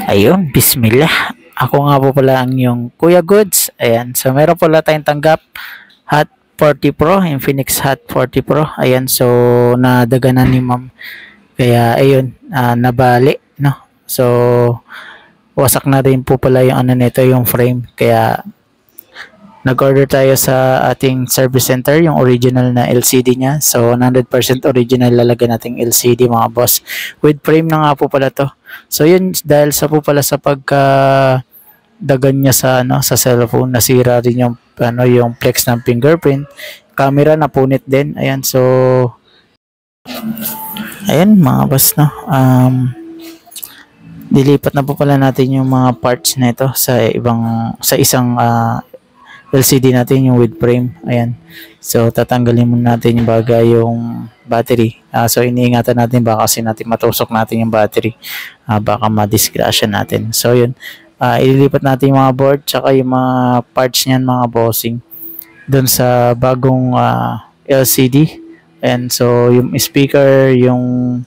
Ayun, bismillah. Ako nga po pala ang yung Kuya Goods. Ayan, so meron pala tayong tanggap Hot 40 Pro, Infinix Hot 40 Pro. Ayan, so nadaganan ni ma'am. Kaya ayun, nabali, no? So wasak na rin po pala yung ano nito, yung frame. Kaya nag-order tayo sa ating service center, yung original na LCD niya. So 100% original lalagyan nating LCD mga boss. With frame na nga po pala to. So yun, dahil sa po pala sa pagka dagan niya sa ano sa cellphone, nasira rin yung ano yung flex ng fingerprint. Camera napunit din. Ayan, so ayan mga boss, no. Dilipat na po pala natin yung mga parts nito sa isang LCD natin, yung with frame. Ayan. So tatanggalin muna natin yung yung battery. So iniingatan natin baka kasi natin matusok natin yung battery. Baka madisgrasya natin. So yun. Ililipat natin yung mga board tsaka yung mga parts niyan mga bossing doon sa bagong LCD. And so yung speaker, yung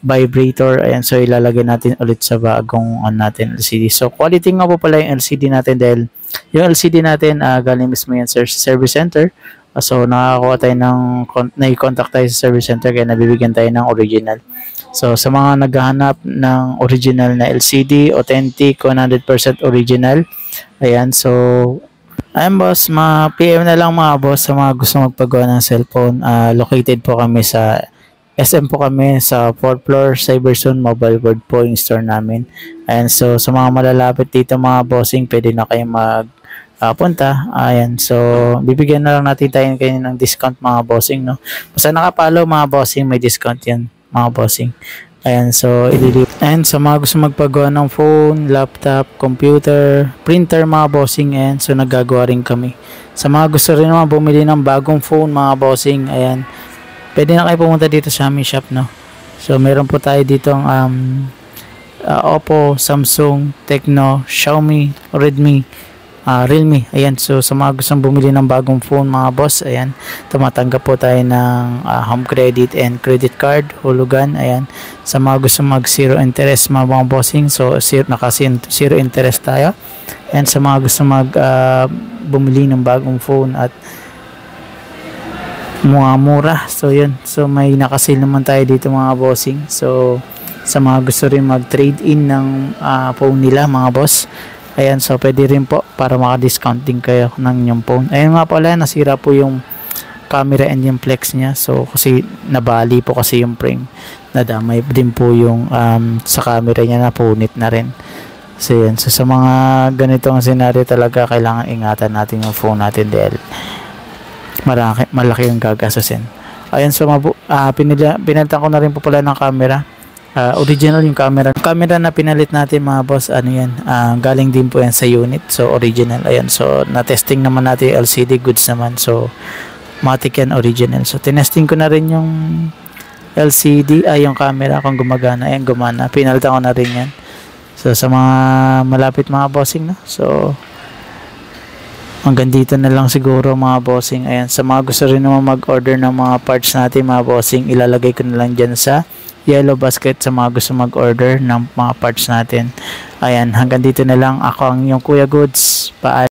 vibrator, ayan, so ilalagay natin ulit sa bagong natin LCD. So quality nga po pala yung LCD natin dahil yung LCD natin galing mismo yan sa service center. So nakakuha tayo nai-contact tayo sa service center kaya nabibigyan tayo ng original. So sa mga naghahanap ng original na LCD, authentic, 100% original, ayan, so ayan boss, ma-PM na lang mga boss sa mga gusto magpagawa ng cellphone. Located po kami sa SM po kami sa 4th floor, Cyberzone Mobile World po yung store namin. Ayan, so sa mga malalapit dito mga bossing, pwede na kayo punta. Ayan, so bibigyan na lang natin tayo kayo ng discount mga bossing, no. Basta nakapalo mga bossing, may discount yan mga bossing. Ayan, so and sa mga gusto magpagawa ng phone, laptop, computer, printer mga bossing, ayan, so nagagawa rin kami. Sa mga gusto rin naman bumili ng bagong phone mga bossing, ayan, pwede na kayo pumunta dito sa aming shop, no. So meron po tayo dito ang Oppo, Samsung, Tecno, Xiaomi, Redmi, Realme. Ayan, so sa mga gustong bumili ng bagong phone mga boss, ayan, tumatanggap po tayo ng home credit and credit card, hulugan. Ayan, sa mga gustong mag zero interest mga bossing, so zero interest tayo. And sa mga gustong bumili ng bagong phone at mura, so yun, so may nakasil naman tayo dito mga bossing. So sa mga gusto rin mag trade in ng phone nila mga boss, ayan, so pwede rin po para maka-discount din kayo ng inyong phone. Ayun nga pala, nasira po yung camera and yung flex nya, so kasi nabali po kasi yung frame, nadamay din po yung sa camera nya, napunit na rin. So yun, so sa mga ganitong scenario talaga kailangan ingatan natin yung phone natin dahil malaki yung gagastusin. Ayun, so pinalitan ko na rin po pala ng camera. Original yung camera. Yung camera na pinalit natin mga boss, ano yan, galing din po yan sa unit. So original. Ayan, so na-testing naman natin yung LCD, goods naman. So matik yan, original. So tinesting ko na rin yung LCD, yung camera kung gumagana. Ayan, gumana. Pinalitan ko na rin yan. So sa mga malapit mga bossing, no? So hanggang dito na lang siguro mga bossing. Ayan, sa mga gusto rin naman mag-order ng mga parts natin mga bossing, ilalagay ko na lang dyan sa yellow basket sa mga gusto mag-order ng mga parts natin. Ayan, hanggang dito na lang. Ako ang yung Kuya Goods.